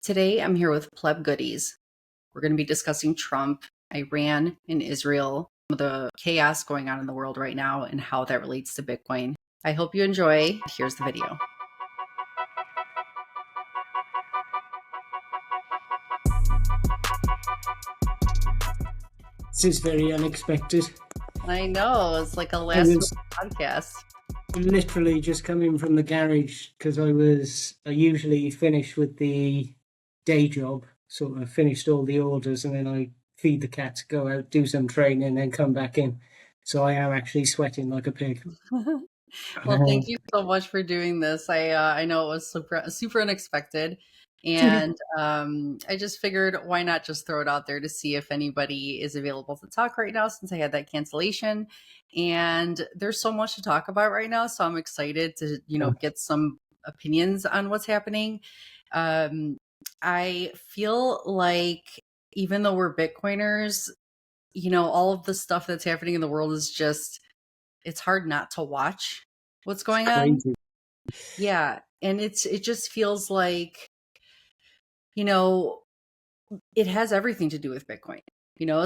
Today, I'm here with PlebGoodies. We're going to be discussing Trump, Iran, and Israel, some of the chaos going on in the world right now, and how that relates to Bitcoin. I hope you enjoy. Here's the video. This is very unexpected. I know, it's like a I last minute was podcast. literally just coming from the garage because I usually finish with the day job, sort of finished all the orders, and then I feed the cats, go out, do some training, and then come back in. So I am actually sweating like a pig. Well, thank you so much for doing this. I know it was super unexpected, and I just figured why not just throw it out there to see if anybody is available to talk right now since I had that cancellation. And there's so much to talk about right now, so I'm excited to get some opinions on what's happening. Um, I feel like even though we're Bitcoiners, all of the stuff that's happening in the world is just it's hard not to watch what's It's going on. crazy. Yeah. And it just feels like, you know, it has everything to do with Bitcoin.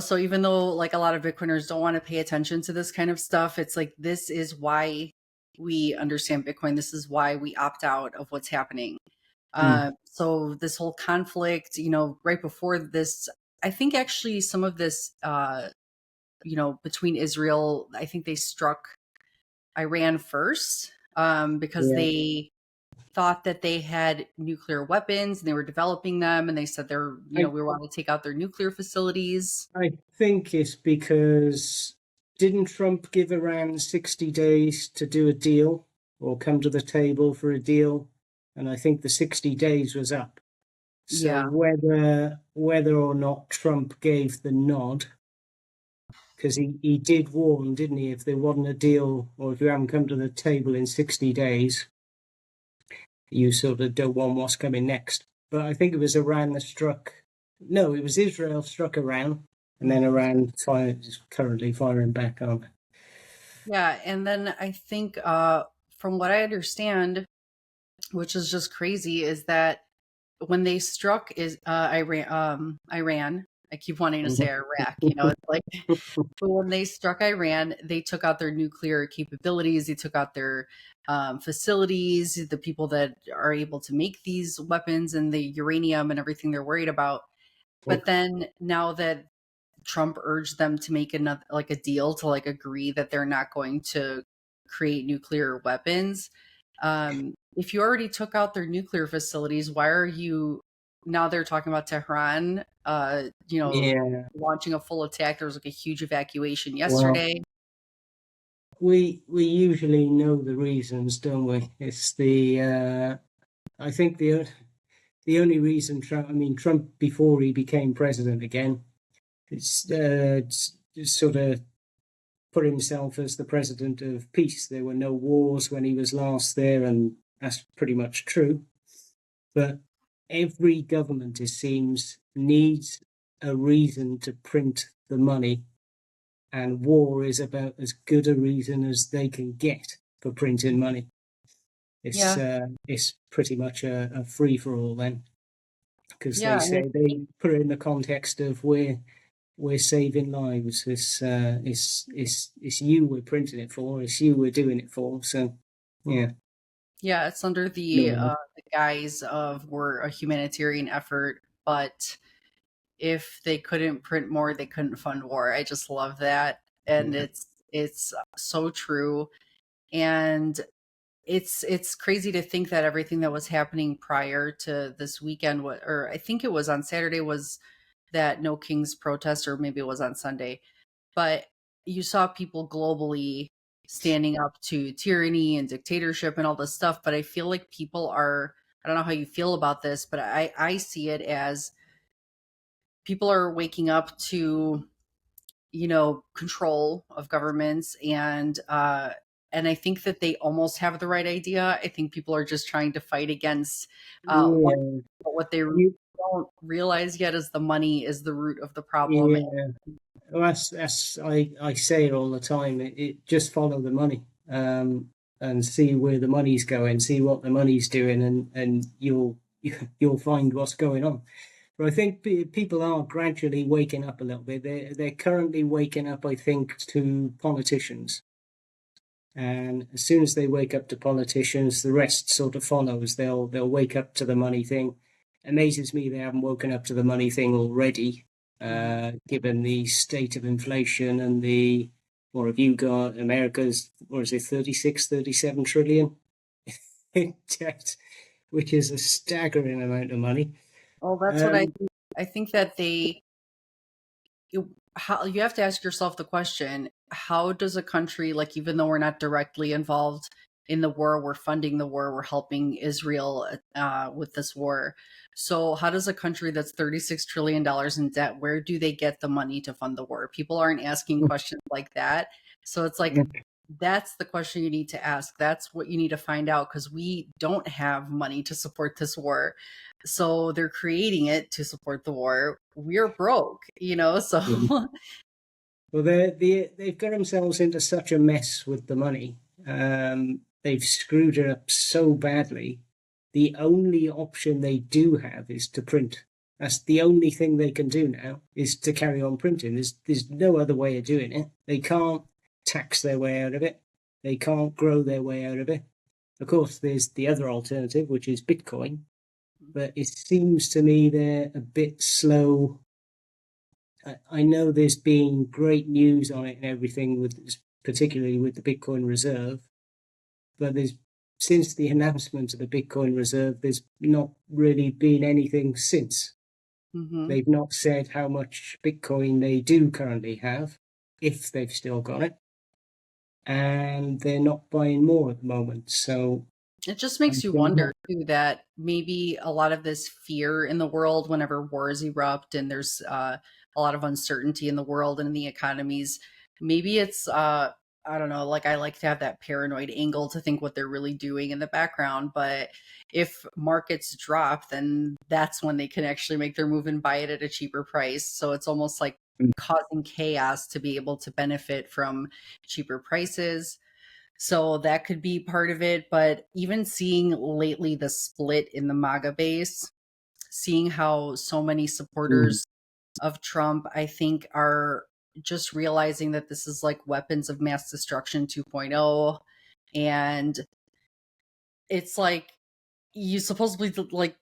So even though like a lot of Bitcoiners don't want to pay attention to this kind of stuff, it's like this is why we understand Bitcoin. This is why we opt out of what's happening. So this whole conflict, right before this, I think actually some of this between Israel, I think they struck Iran first because Yeah. they thought that they had nuclear weapons and they were developing them, and they said I, we want to take out their nuclear facilities. I think it's because didn't Trump give Iran 60 days to do a deal or come to the table for a deal? And I think the 60 days was up. So Yeah, whether or not Trump gave the nod, because he did warn, didn't he? If there wasn't a deal or if you haven't come to the table in 60 days, you sort of don't want what's coming next. But I think it was Iran that struck. No, it was Israel struck Iran, and then Iran is currently firing back on. yeah, and then I think from what I understand, which is just crazy, is that when they struck is Iran. I keep wanting to say Iraq. It's like but when they struck Iran, they took out their nuclear capabilities. They took out their facilities, the people that are able to make these weapons and the uranium and everything they're worried about. But then now that Trump urged them to make another like a deal to like agree that they're not going to create nuclear weapons. If you already took out their nuclear facilities, why are you now they're talking about Tehran, Yeah, launching a full attack? There was like a huge evacuation well, yesterday. we usually know the reasons, don't we? It's I think the only reason Trump before he became president again, it's sort of put himself as the president of peace. There were no wars when he was last there, and that's pretty much true. But every government, it seems, needs a reason to print the money, and war is about as good a reason as they can get for printing money. Yeah. It's pretty much a free for all then, because Yeah. they put it in the context of we're saving lives. It's you we're printing it for. It's you we're doing it for. So, yeah. Yeah. It's under No. the guise of we're a humanitarian effort, but if they couldn't print more, they couldn't fund war. I just love that. And Yeah. it's so true. And it's crazy to think that everything that was happening prior to this weekend, or I think it was on Saturday, was that No Kings protest, or maybe it was on Sunday. But you saw people globally standing up to tyranny and dictatorship and all this stuff. But I feel like people are, I don't know how you feel about this, but I see it as people are waking up to control of governments, and I think that they almost have the right idea. I think people are just trying to fight against Yeah. what they You, don't realize yet is the money is the root of the problem. yeah. Well, that's I say it all the time. It just follow the money, and see where the money's going, see what the money's doing, and you'll you'll find what's going on. But I think people are gradually waking up a little bit. They're currently waking up, I think, to politicians. And as soon as they wake up to politicians, the rest sort of follows. They'll wake up to the money thing. Amazes me they haven't woken up to the money thing already, Mhm. given the state of inflation and the what have you got? America's, what is it, 36, 37 trillion in debt, which is a staggering amount of money. Well, that's what I Um, think. I think that how you have to ask yourself the question, how does a country, like, even though we're not directly involved in the war, we're funding the war, we're helping Israel with this war. So how does a country that's $36 trillion in debt, where do they get the money to fund the war? People aren't asking questions like that. So it's like, that's the question you need to ask. That's what you need to find out, because we don't have money to support this war. So they're creating it to support the war. We're broke, so well, they've got themselves into such a mess with the money. They've screwed it up so badly. The only option they do have is to print. That's the only thing they can do now, is to carry on printing. There's no other way of doing it. They can't tax their way out of it. They can't grow their way out of it. Of course, there's the other alternative, which is Bitcoin, but it seems to me they're a bit slow. I know there's been great news on it and everything, with particularly with the Bitcoin Reserve, but there's since the announcement of the Bitcoin Reserve, there's not really been anything since. hmm They've not said how much Bitcoin they do currently have, if they've still got it, and they're not buying more at the moment. So it just I makes you don't know. wonder too, that maybe a lot of this fear in the world whenever wars erupt and there's a lot of uncertainty in the world and in the economies, maybe it's I don't know, like, I like to have that paranoid angle to think what they're really doing in the background. But if markets drop, then that's when they can actually make their move and buy it at a cheaper price. So it's almost like causing chaos to be able to benefit from cheaper prices. So that could be part of it. But even seeing lately the split in the MAGA base, seeing how so many Mm. supporters of Trump, I think, are just realizing that this is like weapons of mass destruction 2.0. And it's like, you supposedly like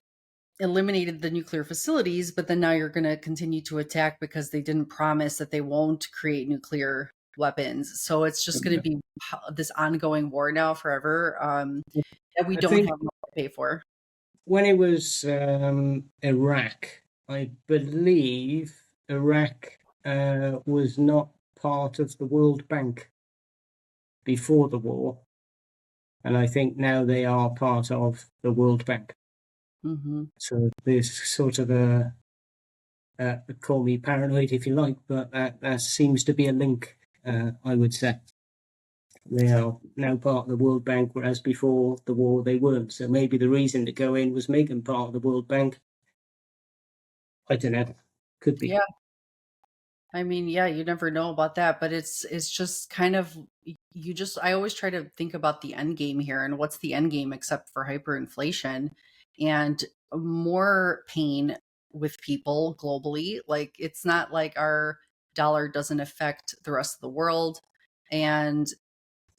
eliminated the nuclear facilities, but then now you're going to continue to attack because they didn't promise that they won't create nuclear weapons. So it's just going to be this ongoing war now forever, that we I don't think have enough to pay for. when it was Iraq, I believe Iraq was not part of the World Bank before the war, and I think now they are part of the World Bank. hmm So there's sort of call me paranoid if you like, but that seems to be a link. I would say they are now part of the World Bank, whereas before the war they weren't. So maybe the reason to go in was make them part of the World Bank. I don't know. Could be. Yeah. I mean, yeah, you never know about that, but it's just kind of, you just, I always try to think about the end game here, and what's the end game except for hyperinflation and more pain with people globally. Like, it's not like our dollar doesn't affect the rest of the world. And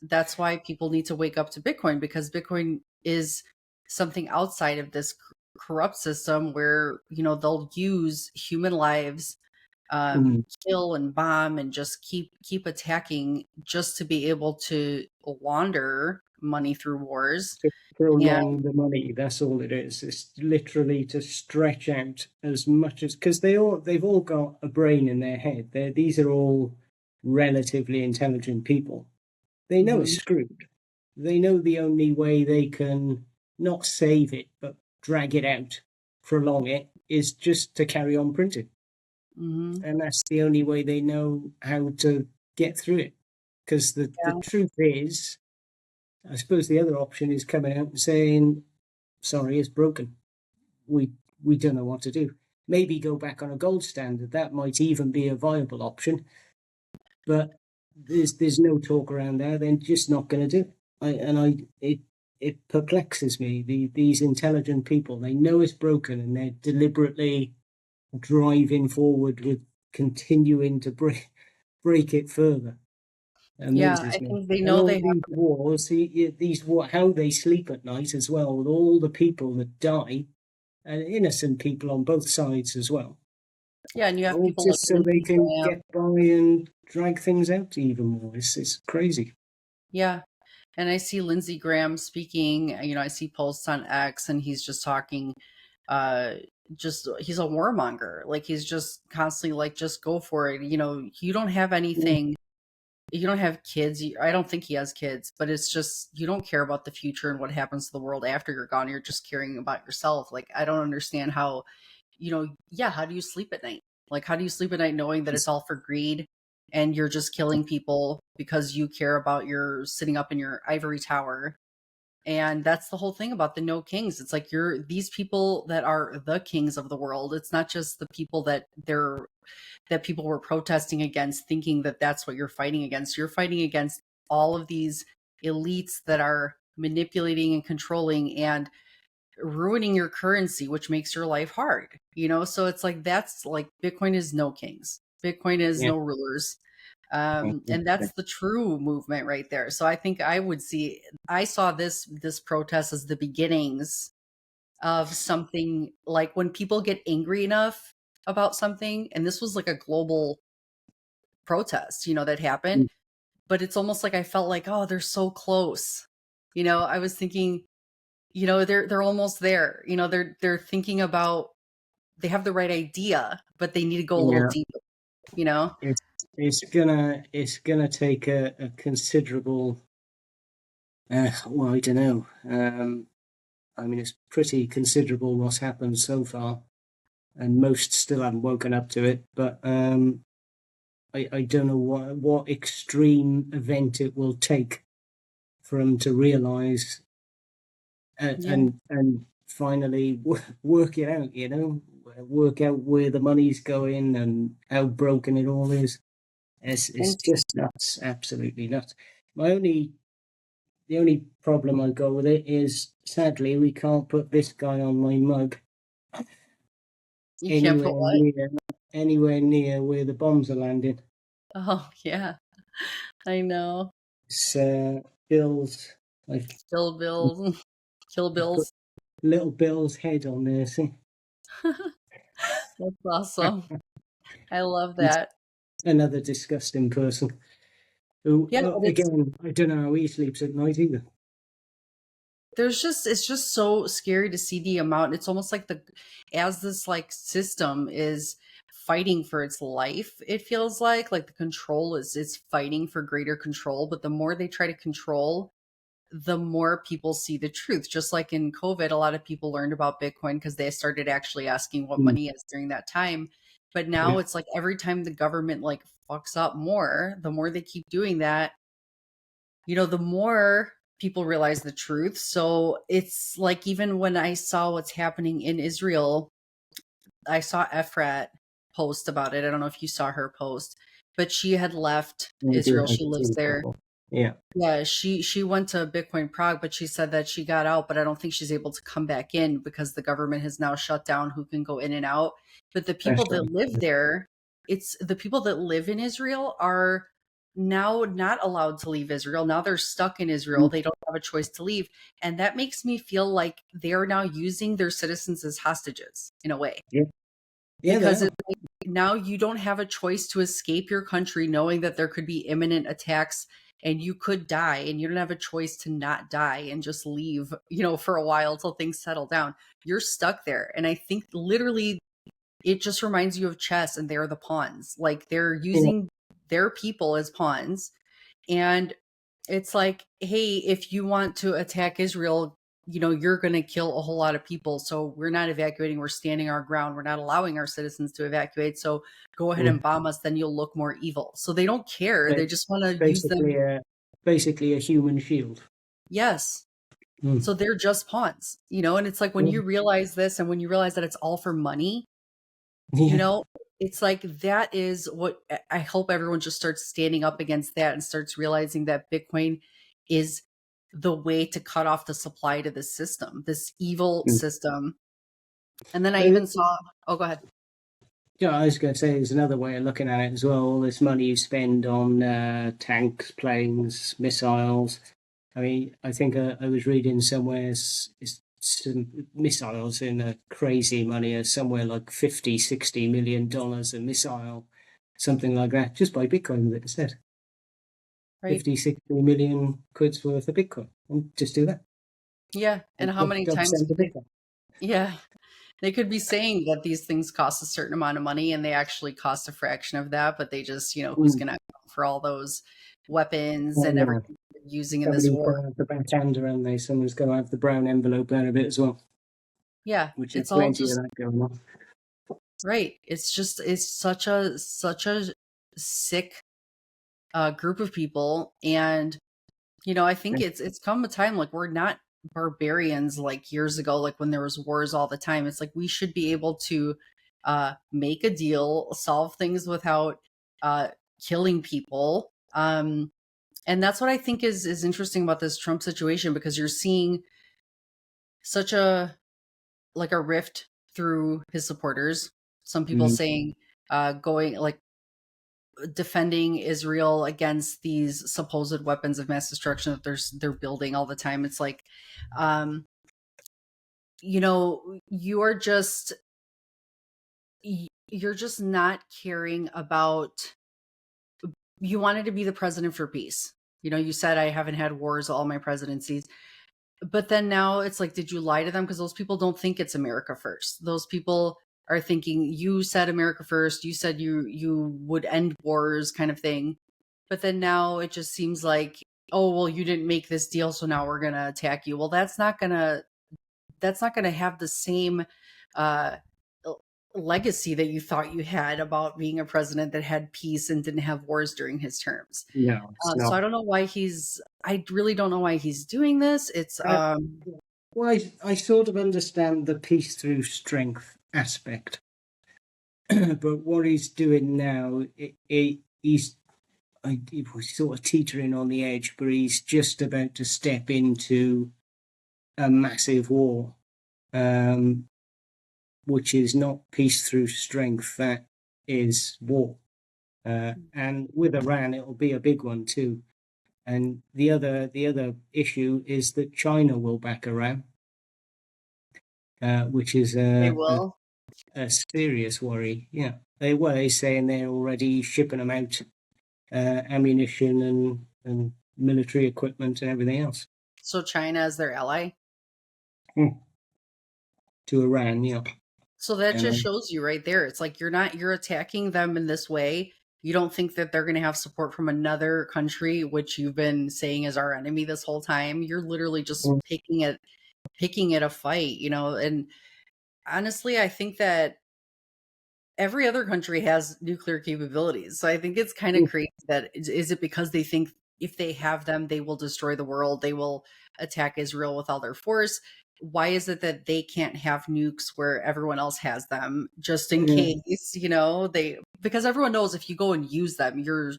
that's why people need to wake up to Bitcoin, because Bitcoin is something outside of this corrupt system where, they'll use human lives, Mm. kill and bomb and just keep attacking just to be able to launder money through wars. To And prolong the money, that's all it is. It's literally to stretch out as much as, because they've all got a brain in their head. These are all relatively intelligent people. They know it's mhm, screwed. They know the only way they can not save it but drag it out, prolong it, is just to carry on printing. mhm, And that's the only way they know how to get through it. Because the yeah, truth is, I suppose the other option is coming out and saying, sorry, it's broken. We we don't know what to do. Maybe go back on a gold standard. That might even be a viable option. But there's no talk around there. They're just not going to do it. I and I it it perplexes me. These intelligent people, they know it's broken, and they're deliberately driving forward with continuing to break it further. Yeah, Amazes I me. think they And know they all have. these wars, how they sleep at night as well, with all the people that die, and innocent people on both sides as well, Yeah, and you have all people like just so they Lindsey can Graham. get by and drag things out even more. It's crazy. Yeah. And I see Lindsey Graham speaking, I see posts on X and he's just talking, uh, just he's a warmonger. Like he's just constantly like, just go for it. You don't have Mm. anything, you don't have kids. I don't think he has kids, but it's just, you don't care about the future and what happens to the world after you're gone. You're just caring about yourself. Like, I don't understand how, yeah, how do you sleep at night? Like, how do you sleep at night knowing that it's It's, all for greed and you're just killing people because you care about your sitting up in your ivory tower? And that's the whole thing about the no kings. It's like you're these people that are the kings of the world. It's not just the people that people were protesting against, thinking that that's what you're fighting against. You're fighting against all of these elites that are manipulating and controlling and ruining your currency, which makes your life hard. So it's like that's like Bitcoin is no kings, Bitcoin is yeah. no rulers. And that's the true movement right there. So I think I saw this protest as the beginnings of something, like when people get angry enough about something, and this was like a global protest, that happened, but it's almost like I felt like, oh, they're so close. I was thinking, they're almost there. They're thinking about, they have the right idea, but they need to go a little Yeah. deeper, you know? It's it's gonna take a considerable. Well, I don't know. I mean, it's pretty considerable what's happened so far, and most still haven't woken up to it. But I don't know what extreme event it will take for them to realise Yeah. and finally work it out. Work out where the money's going and how broken it all is. It's And just nuts, absolutely nuts. My only The only problem I got with it is, sadly, we can't put this guy on my mug you can't put anywhere what? near anywhere near where the bombs are landing. Oh, yeah. I know. It's Bill's, like, Bill Bills, Kill put Bills. little Bill's head on there. See, That's awesome. I love he's that. another disgusting person. Who, Yeah, but again, I don't know how he sleeps at night either. it's just so scary to see the amount. It's almost like as this like system is fighting for its life, it feels like the control is fighting for greater control, but the more they try to control, the more people see the truth. Just like in COVID, a lot of people learned about Bitcoin because they started actually asking what Mm, money is during that time. But now yeah, it's like every time the government like fucks up more, the more they keep doing that, the more people realize the truth. So it's like even when I saw what's happening in Israel, I saw Efrat post about it. I don't know if you saw her post, but she had left I Israel. did. I She did see lives the there. couple. Yeah, Yeah, she went to Bitcoin Prague, but she said that she got out, but I don't think she's able to come back in because the government has now shut down who can go in and out. But the that's people that right. live there, it's the people that live in Israel are now not allowed to leave Israel. Now they're stuck in Israel. Mm, They don't have a choice to leave. And that makes me feel like they are now using their citizens as hostages in a way, yeah, yeah, they because are. it's like now you don't have a choice to escape your country knowing that there could be imminent attacks and you could die, and you don't have a choice to not die and just leave, for a while till things settle down. You're stuck there. And I think literally it just reminds you of chess, and they're the pawns. Like they're Yeah, using their people as pawns. And it's like, hey, if you want to attack Israel, you're going to kill a whole lot of people. So we're not evacuating. We're standing our ground. We're not allowing our citizens to evacuate. So go ahead mm. and bomb us. Then you'll look more evil. So they don't care. Ba- They just want to use basically them. a basically a human shield. Yes. Mm. So they're just pawns. And it's like when Yeah, you realize this and when you realize that it's all for money, you yeah, know, it's like that is what I hope everyone just starts standing up against that and starts realizing that Bitcoin is the way to cut off the supply to this system, this evil Mm. system. And then I But even saw, oh, go ahead. yeah, I was going to say there's another way of looking at it as well. All this money you spend on tanks, planes, missiles. I mean, I think I was reading somewhere some missiles in crazy money are somewhere like 50, $60 million a missile, something like that, just by Bitcoin that it said. Right. 50, 60 million quid's worth of Bitcoin. And just do that. Yeah. And how many Job times sent to could they, Bitcoin. yeah, they could be saying that these things cost a certain amount of money and they actually cost a fraction of that, but they just, who's Mm. going to for all those weapons Oh, and yeah. everything they're using in this Somebody's war. going to have the backhander, and they someone's going to have the brown envelope out of it as well, Yeah. which is It's all plenty of just that going on. right. It's such a sick group of people. And, I think it's come a time like we're not barbarians like years ago, like when there was wars all the time. It's like we should be able to make a deal, solve things without uh, killing people. And that's what I think is interesting about this Trump situation, because you're seeing such a like a rift through his supporters. Some people Mm. saying going like defending Israel against these supposed weapons of mass destruction that they're building all the time. It's like, um, you are just you're just not caring about. You wanted to be the president for peace. You said I haven't had wars all my presidencies. But then now it's like, did you lie to them? Because those people don't think it's America first. Those people are thinking you said America first. You said you would end wars, kind of thing. But then now it just seems like, oh well, you didn't make this deal, so now we're gonna attack you. Well, that's not gonna have the same uh, legacy that you thought you had about being a president that had peace and didn't have wars during his terms. No, it's So I not. don't know why I really don't know why he's doing this. It's Uh, well, I sort of understand the peace through strength aspect, but what he's doing now, he's sort of teetering on the edge, but he's just about to step into a massive war, um, which is not peace through strength. That is war, and with Iran, it'll be a big one too. And the other issue is that China will back Iran, which is they a will. a serious worry. Yeah, they saying they're already shipping them out ammunition and military equipment and everything else. So China is their ally. Hmm. To Iran. Yeah, So that just and shows you right there. It's like you're attacking them in this way. You don't think that they're going to have support from another country, which you've been saying is our enemy this whole time. You're literally just picking it a fight, and honestly, I think that every other country has nuclear capabilities. So I think it's kind of crazy that is it because they think if they have them, they will destroy the world, they will attack Israel with all their force. Why is it that they can't have nukes where everyone else has them just in yeah, case, they because everyone knows if you go and use them, you're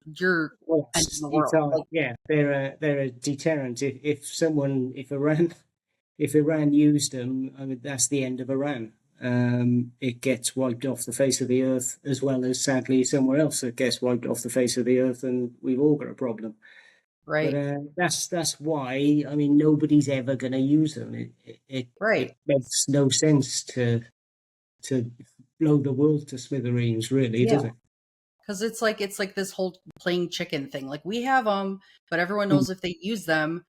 well, ending the world. Like, yeah, they're a deterrent. If Iran used them, I mean, that's the end of Iran. It gets wiped off the face of the earth, as well as sadly somewhere else it gets wiped off the face of the earth, and we've all got a problem. But right, that's why I mean nobody's ever going to use them. It right. makes no sense to blow the world to smithereens, really, Yeah. does it? Because it's like this whole playing chicken thing. Like we have them, but everyone knows if they use them,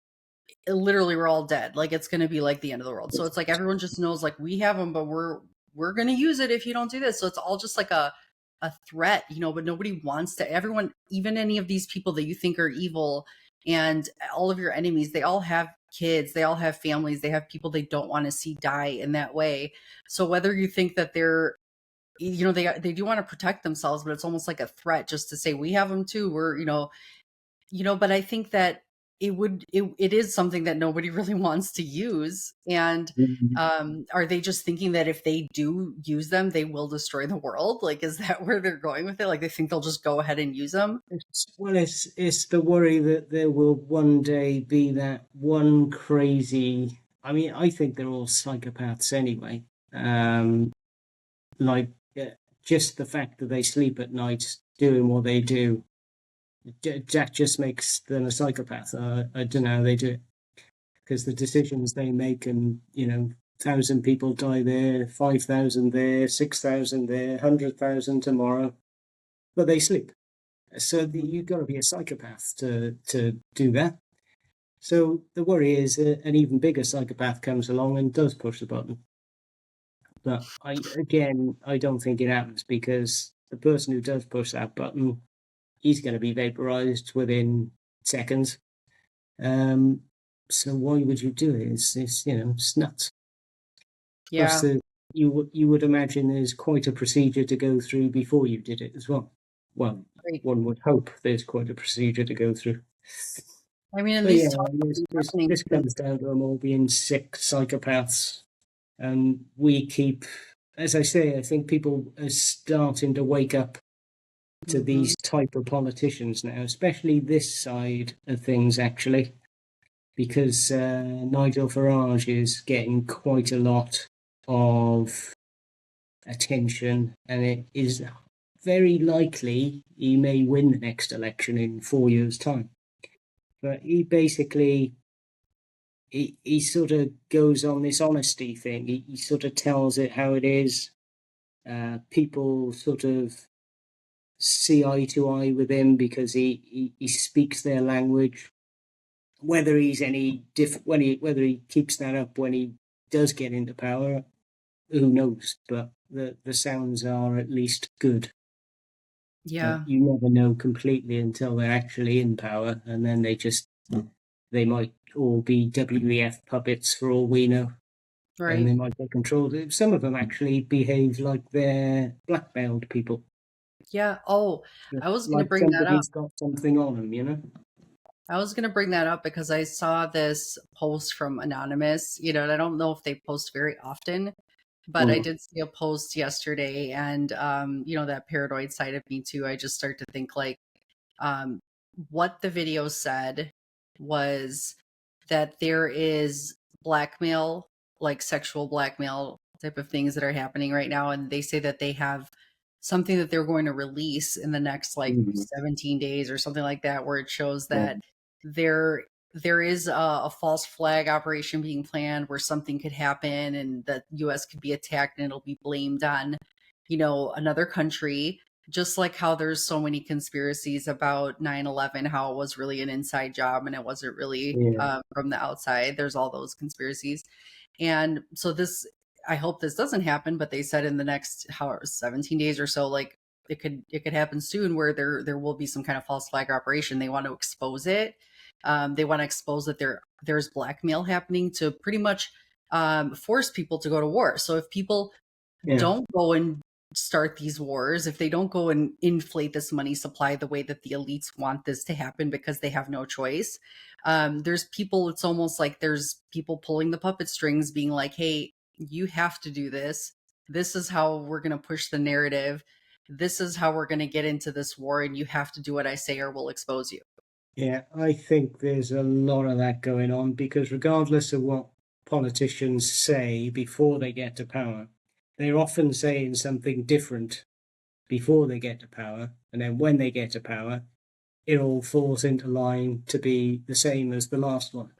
literally we're all dead. Like it's going to be like the end of the world. So it's like everyone just knows like we have them, but we're going to use it if you don't do this. So it's all just like a threat, but nobody wants to. Everyone, even any of these people that you think are evil and all of your enemies, they all have kids, they all have families, they have people they don't want to see die in that way. So whether you think that they're they do want to protect themselves, but it's almost like a threat just to say we have them too. We're but I think that it is something that nobody really wants to use. And Mhm. are they just thinking that if they do use them, they will destroy the world? Like, is that where they're going with it? Like, they think they'll just go ahead and use them? Well, it's the worry that there will one day be that one crazy. I mean, I think they're all psychopaths anyway. Um, like uh, just the fact that they sleep at night doing what they do, that just makes them a psychopath. I don't know how they do it, because the decisions they make, and 1,000 people die there, 5,000 there, 6,000 there, 100,000 tomorrow, but they sleep. So Mhm. you've got to be a psychopath to do that. So the worry is an even bigger psychopath comes along and does push the button. But I don't think it happens, because the person who does push that button, he's going to be vaporized within seconds. Um, so why would you do it? It's nuts. Plus, Yeah, you would imagine there's quite a procedure to go through before you did it as well. Well, right. one would hope there's quite a procedure to go through. I mean, and But yeah, these talks have this been this happening this since. comes down to them all being sick psychopaths, and we keep, as I say, I think people are starting to wake up to Mhm. these type of politicians now, especially this side of things, actually, because Nigel Farage is getting quite a lot of attention, and it is very likely he may win the next election in 4 years' time. But he sort of goes on this honesty thing. He sort of tells it how it is. People sort of see eye to eye with him because he speaks their language. Whether he's any different whether he keeps that up when he does get into power, who knows? But the sounds are at least good. But Yeah, you never know completely until they're actually in power, and then they might all be WEF puppets for all we know, and right. they might get controlled. Some of them actually behave like they're blackmailed people, Yeah. Oh, I was gonna like bring that up. somebody's got something on them. I was going to bring that up because I saw this post from Anonymous, and I don't know if they post very often, but I Mm. did see a post yesterday, and that paranoid side of me too. I just start to think like, um, what the video said was that there is blackmail, like sexual blackmail type of things that are happening right now. And they say that they have something that they're going to release in the next like Mm. 17 days or something like that, where it shows Yeah. that there is a false flag operation being planned where something could happen and the US could be attacked and it'll be blamed on, another country, just like how there's so many conspiracies about 9/11, how it was really an inside job and it wasn't really Yeah. from the outside. There's all those conspiracies. And so I hope this doesn't happen, but they said in the next 17 days or so, like it could happen soon where there will be some kind of false flag operation. They want to expose it. They want to expose that there's blackmail happening to pretty much force people to go to war. So if people Yeah. don't go and start these wars, if they don't go and inflate this money supply the way that the elites want this to happen because they have no choice, there's people, it's almost like there's people pulling the puppet strings, being like, hey, you have to do this. This is how we're going to push the narrative. This is how we're going to get into this war, and you have to do what I say or we'll expose you. Yeah. I think there's a lot of that going on, because regardless of what politicians say before they get to power, they're often saying something different before they get to power, and then when they get to power, it all falls into line to be the same as the last one. Mhm.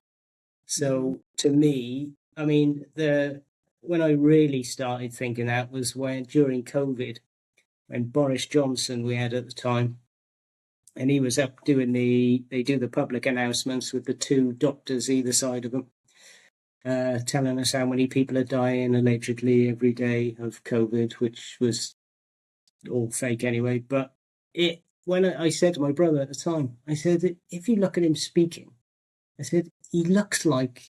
So to me, I mean, the when I really started thinking that was when during COVID, when Boris Johnson we had at the time, and he was up doing they do the public announcements with the two doctors either side of them, telling us how many people are dying allegedly every day of COVID, which was all fake anyway. But when I said to my brother at the time, I said, if you look at him speaking, I said, he looks like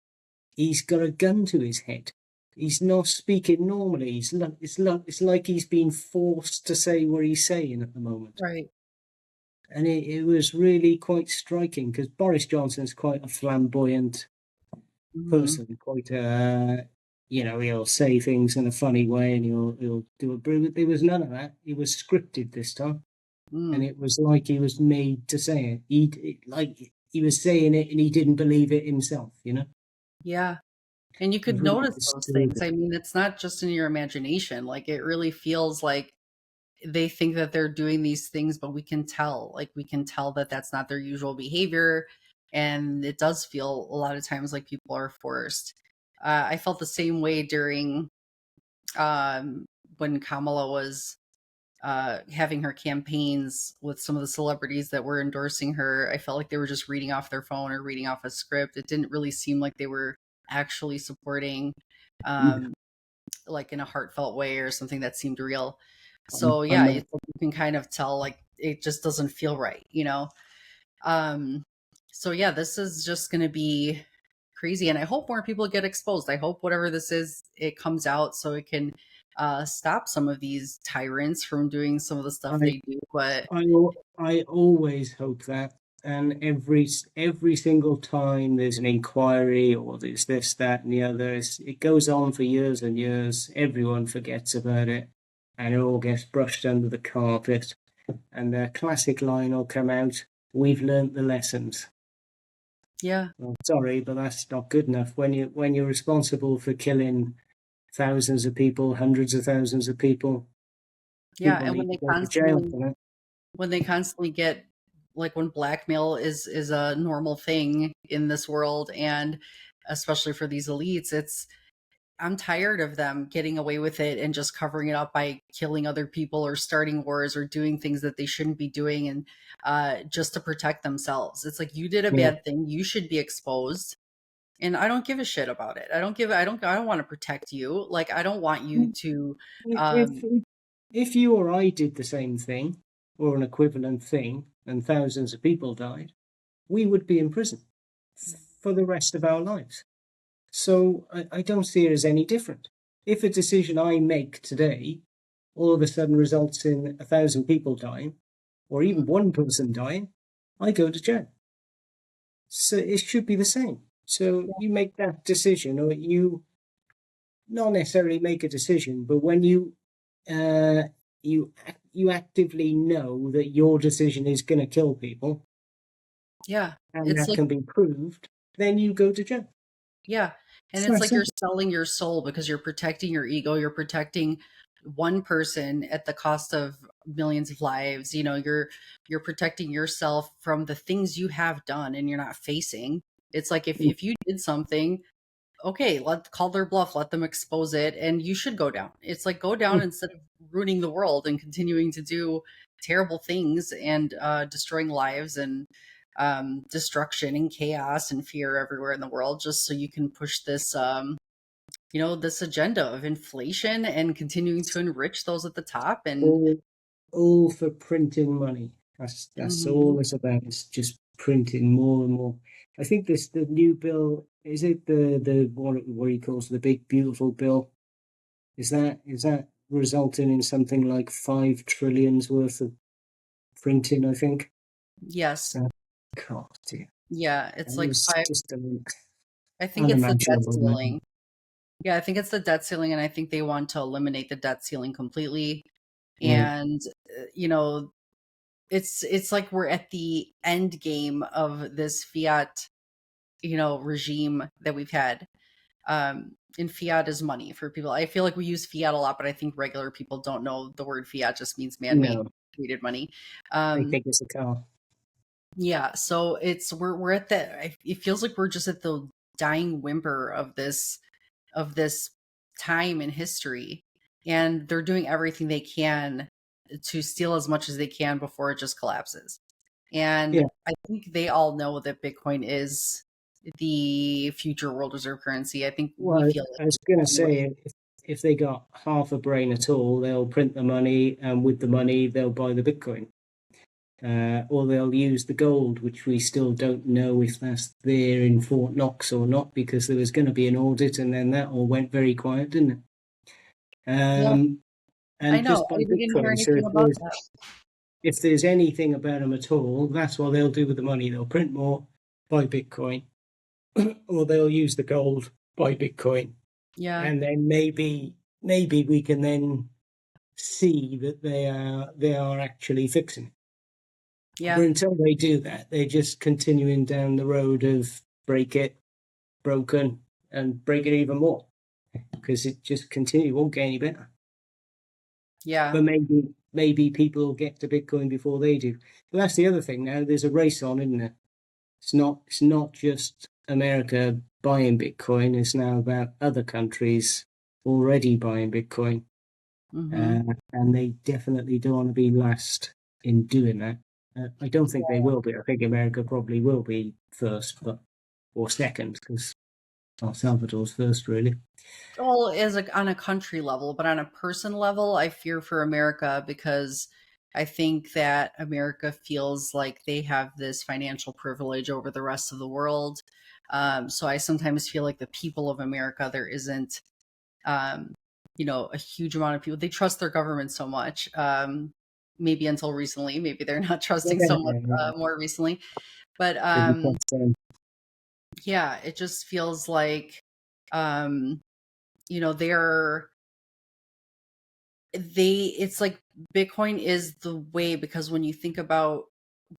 he's got a gun to his head. He's not speaking normally. It's like he's been forced to say what he's saying at the moment. Right. and it was really quite striking because Boris Johnson's quite a flamboyant Hmm. person, quite he'll say things in a funny way and he'll do it. But there was none of that. It was scripted this time, and Mm. it was like he was made to say it. Like he was saying it and he didn't believe it himself. Yeah. And you It was could really notice those things. disturbing. I mean, it's not just in your imagination. Like it really feels like they think that they're doing these things, but we can tell, like we can tell that that's not their usual behavior. And it does feel a lot of times like people are forced. I felt the same way during um, when Kamala was having her campaigns with some of the celebrities that were endorsing her. I felt like they were just reading off their phone or reading off a script. It didn't really seem like they were actually supporting, Yeah. um, like in a heartfelt way or something that seemed real. So I yeah, know. it's like you can kind of tell like it just doesn't feel right, you know. Um, so yeah, this is just going to be crazy, and I hope more people get exposed. I hope whatever this is, it comes out so it can stop some of these tyrants from doing some of the stuff I they do. But I always hope that, and every single time there's an inquiry or there's this, that, and the other, it goes on for years and years. Everyone forgets about it, and it all gets brushed under the carpet. And the classic line will come out: "We've learnt the lessons." yeah, Well, sorry, but that's not good enough. When you're responsible for killing thousands of people, hundreds of thousands of people, yeah, people and need to go to jail for that. when they constantly get like when blackmail is a normal thing in this world, and especially for these elites, it's I'm tired of them getting away with it and just covering it up by killing other people or starting wars or doing things that they shouldn't be doing, and just to protect themselves. It's like you did a Yeah. bad thing, you should be exposed, and I don't give a shit about it. I don't want to protect you. Like I don't want you to. If Um, if you or I did the same thing or an equivalent thing and thousands of people died, we would be in prison for the rest of our lives. So I don't see it as any different. If a decision I make today all of a sudden results in 1,000 people dying, or even one person dying, I go to jail. So it should be the same. So you make that decision, or you not necessarily make a decision, but when uh, you actively know that your decision is going to kill people, yeah, and it's that like can be proved, then you go to jail. yeah. And It's it's that like you're simple. selling your soul because you're protecting your ego, you're protecting one person at the cost of millions of lives. You know, you're protecting yourself from the things you have done and you're not facing. It's like if you did something, okay, let call their bluff, let them expose it, and you should go down. It's like go down instead of ruining the world and continuing to do terrible things and destroying lives and destruction and chaos and fear everywhere in the world, just so you can push this, this agenda of inflation and continuing to enrich those at the top. And all, all for printing money. That's all mhm, it's about. It's just printing more and more. I think this the new bill is it the what he calls the big beautiful bill. Is that resulting in something like 5 trillions worth of printing? I think. yes, So, God, dear. yeah, it's That like is five. just I think it's the debt unimaginable, man. ceiling. Yeah, I think it's the debt ceiling, and I think they want to eliminate the debt ceiling completely. Yeah, And you know, it's like we're at the end game of this fiat, regime that we've had. And fiat is money for people. I feel like we use fiat a lot, but I think regular people don't know the word fiat just means man-made no, created money. they Um, think it's a car. yeah, so we're at the. It feels like we're just at the dying whimper of this time in history, and they're doing everything they can to steal as much as they can before it just collapses. And Yeah, I think they all know that Bitcoin is the future world reserve currency. I think we well, feel I was it going to anyway. say if they got half a brain at all, they'll print the money, and with the money, they'll buy the Bitcoin. Or they'll use the gold, which we still don't know if that's there in Fort Knox or not, because there was going to be an audit, and then that all went very quiet, didn't it? Yeah, I And know. just buy We didn't hear Bitcoin. So anything if about there's that. if there's anything about them at all, that's what they'll do with the money. They'll print more, buy Bitcoin, or they'll use the gold, buy Bitcoin, Yeah. and then maybe we can then see that they are actually fixing it. But Yeah. until they do that, they're just continuing down the road of break it, broken, and break it even more because it just continue won't get any better. Yeah. But maybe people will get to Bitcoin before they do. But that's the other thing now. There's a race on, isn't it? It's not just America buying Bitcoin. It's now about other countries already buying Bitcoin, Hmm. and they definitely don't want to be last in doing that. I don't think they will be. I think America probably will be first, but or second, because El Salvador's first, really. Well, as on a country level, but on a person level, I fear for America because I think that America feels like they have this financial privilege over the rest of the world. So I sometimes feel like the people of America, there isn't, um, a huge amount of people. They trust their government so much. Maybe until recently, maybe they're not Yeah, trusting yeah, so much yeah, yeah. more recently. But Should be concerned. yeah, it just feels like, um, they're it's like Bitcoin is the way because when you think about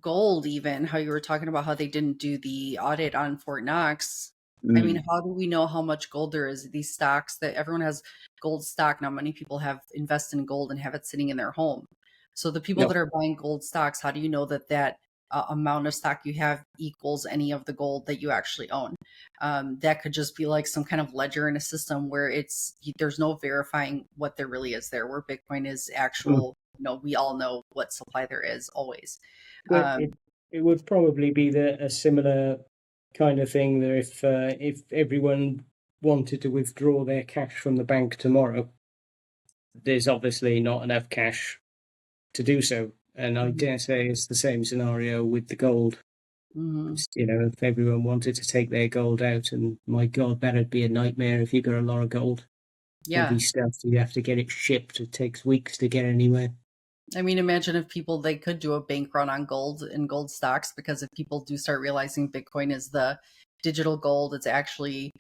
gold, even how you were talking about how they didn't do the audit on Fort Knox. I mean, Mm. how do we know how much gold there is? These stocks that everyone has gold stock now, many people have invested in gold and have it sitting in their home. So the people No, that are buying gold stocks, how do you know that amount of stock you have equals any of the gold that you actually own? That could just be like some kind of ledger in a system where there's no verifying what there really is there. Where Bitcoin is mm. actual, we all know what supply there is always. But it would probably be a similar kind of thing that if everyone wanted to withdraw their cash from the bank tomorrow, there's obviously not enough cash to do so. And I Mhm. dare say it's the same scenario with the gold. Mhm. If everyone wanted to take their gold out, and my God, that'd be a nightmare if you got a lot of gold. Heavy Yeah. stuff, you have to get it shipped. It takes weeks to get anywhere. I mean, imagine if they could do a bank run on gold and gold stocks, because if people do start realizing Bitcoin is the digital gold, it's actually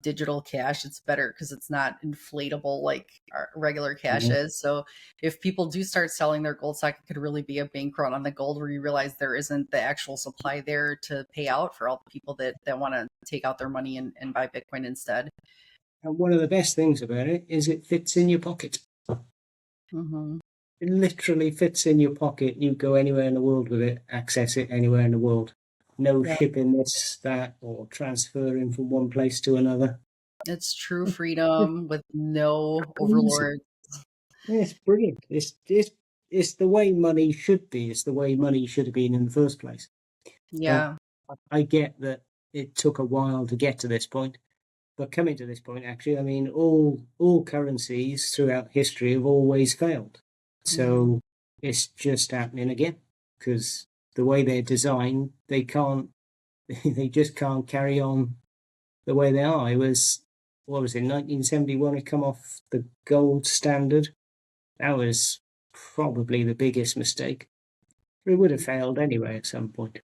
digital cash. It's better because it's not inflatable like our regular cash Mhm. is. So if people do start selling their gold stock, it could really be a bank run on the gold where you realize there isn't the actual supply there to pay out for all the people that want to take out their money and buy Bitcoin instead. And one of the best things about it is it fits in your pocket. Hmm. It literally fits in your pocket. You go anywhere in the world with it, access it anywhere in the world. No Yeah. shipping this, that, or transferring from one place to another. It's true It's freedom with no crazy. overlord. It's brilliant. It's the way money should be. It's the way money should have been in the first place. But Yeah. I get that it took a while to get to this point. But coming to this point, actually, I mean, all currencies throughout history have always failed. Mhm. So it's just happening again because the way they're designed, they can't, they just can't carry on the way they are. It was, what was it, 1971? It come off the gold standard. That was probably the biggest mistake. It would have failed anyway at some point.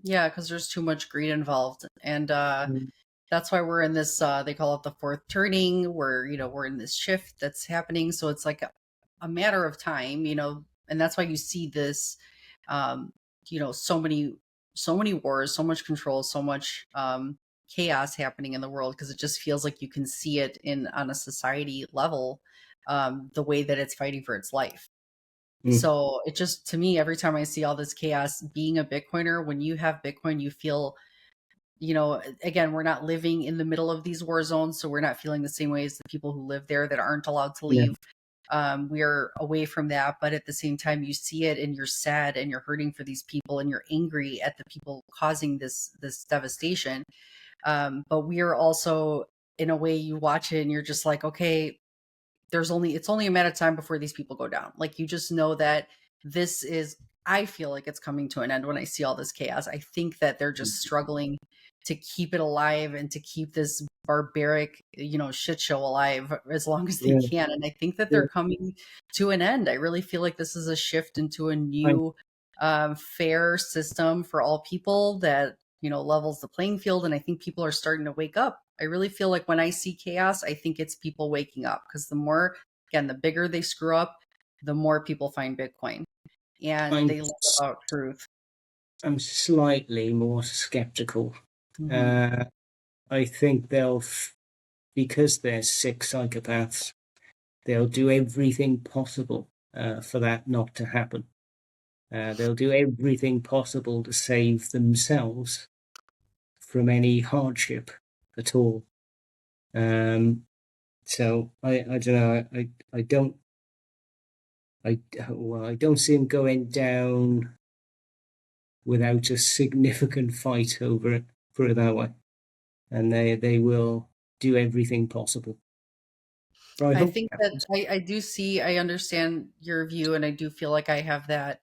Yeah, because there's too much greed involved. And Mm. that's why we're in this, they call it the fourth turning, where, we're in this shift that's happening. So it's like a matter of time, and that's why you see this, um, so many wars, so much control, so much chaos happening in the world, because it just feels like you can see it on a society level, the way that it's fighting for its life. Mm. So it just, to me, every time I see all this chaos, being a Bitcoiner, when you have Bitcoin, you feel, again, we're not living in the middle of these war zones. So we're not feeling the same way as the people who live there that aren't allowed to Yeah. leave. We're away from that. But at the same time, you see it and you're sad and you're hurting for these people and you're angry at the people causing this devastation. But we are also, in a way, you watch it and you're just like, okay, it's only a matter of time before these people go down. Like, you just know that this is, I feel like it's coming to an end when I see all this chaos. I think that they're just struggling. to keep it alive and to keep this barbaric, shit show alive as long as they Yeah, can. And I think that yeah. they're coming to an end. I really feel like this is a shift into a I, new, fair system for all people that, levels the playing field. And I think people are starting to wake up. I really feel like when I see chaos, I think it's people waking up, because the more, again, the bigger they screw up, the more people find Bitcoin and I'm they learn about truth. I'm slightly more skeptical. Hmm. Uh, I think because they're sick psychopaths, they'll do everything possible for that not to happen. They'll do everything possible to save themselves from any hardship at all. Um, so I don't know. I don't I don't see them going down without a significant fight over it. Put it that way, and they will do everything possible. Or I I hope think that that happens. I understand your view, and I do feel like I have that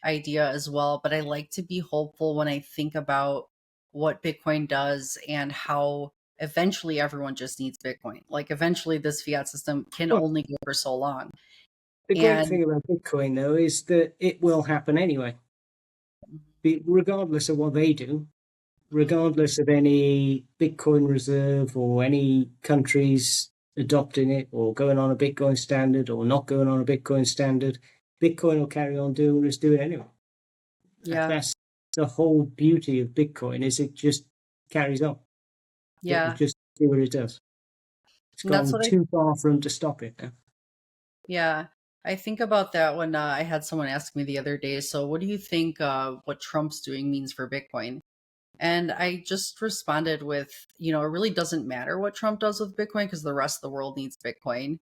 idea as well. But I like to be hopeful when I think about what Bitcoin does and how eventually everyone just needs Bitcoin. Like eventually this fiat system can Well, only go for so long. the great And thing about Bitcoin, though, is that it will happen anyway, regardless of what they do, regardless of any Bitcoin reserve or any countries adopting it or going on a Bitcoin standard or not going on a Bitcoin standard, Bitcoin will carry on doing what it's doing anyway. yeah, That's the whole beauty of Bitcoin is it just carries on. It will yeah. just do what it does. It's And that's gone what too far for them to stop it now. yeah. I think about that when I had someone ask me the other day, so what do you think what Trump's doing means for Bitcoin? And I just responded with, it really doesn't matter what Trump does with Bitcoin because the rest of the world needs Bitcoin.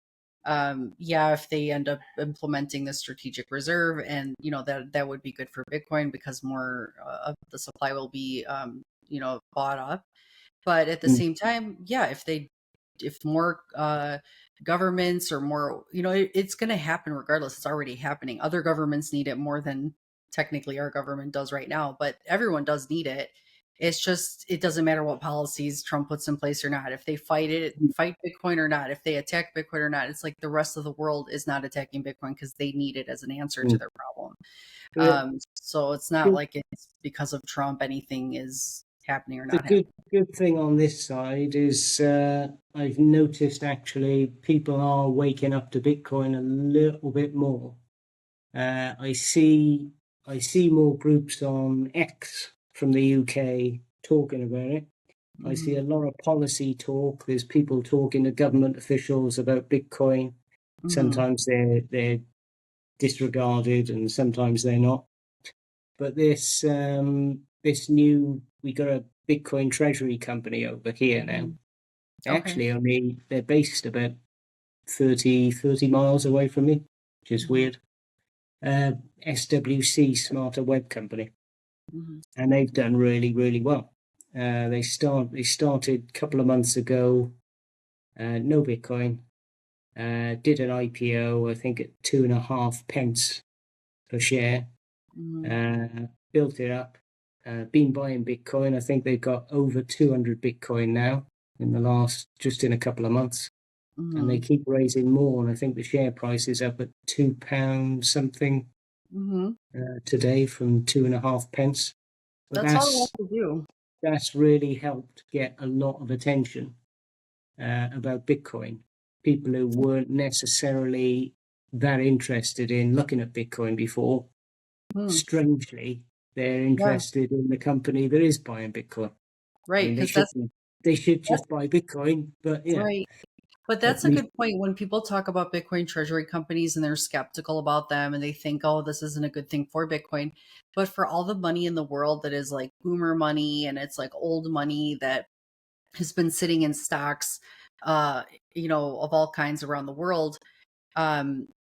Yeah, if they end up implementing the strategic reserve, and that would be good for Bitcoin because more of the supply will be, bought up. But at the Mm, same time, yeah, if more governments or more, it's going to happen regardless. It's already happening. Other governments need it more than technically our government does right now, but everyone does need it. It's just it doesn't matter what policies Trump puts in place or not. If they mm, fight Bitcoin or not, if they attack Bitcoin or not, it's like the rest of the world is not attacking Bitcoin because they need it as an answer to mm. their problem. The, So it's not good, like it's because of Trump anything is happening or the not happening. good thing on this side is I've noticed actually people are waking up to Bitcoin a little bit more. Uh, I see I see more groups on X from the UK talking about it. I see Hmm. a lot of policy talk. There's people talking to government officials about Bitcoin. Hmm. Sometimes they're disregarded, and sometimes they're not. But this new we got a Bitcoin treasury company over here now. Hmm. Okay. Actually, only they're based about 30 miles away from me, which is Hmm. weird. SWC Smarter Web Company, Hmm. and they've done really well. They started a couple of months ago, no Bitcoin, did an IPO, I think at 2.5 pence per share, Hmm. uh, built it up, been buying Bitcoin. I think they've got over 200 Bitcoin now in the last, just in a couple of months. And they Hmm. keep raising more. And I think the share price is up at £2 something Hmm. today from 2.5 pence. But That's all I have to do. that's really helped get a lot of attention about Bitcoin. People who weren't necessarily that interested in looking at Bitcoin before, Hmm. strangely, they're Yeah, interested in the company that is buying Bitcoin. I right. mean, Because they should that's just buy Bitcoin, but yeah, right. But at that's a least good point. When people talk about Bitcoin treasury companies and they're skeptical about them and they think, oh, this isn't a good thing for Bitcoin. But for all the money in the world that is like boomer money and it's like old money that has been sitting in stocks, uh, of all kinds around the world,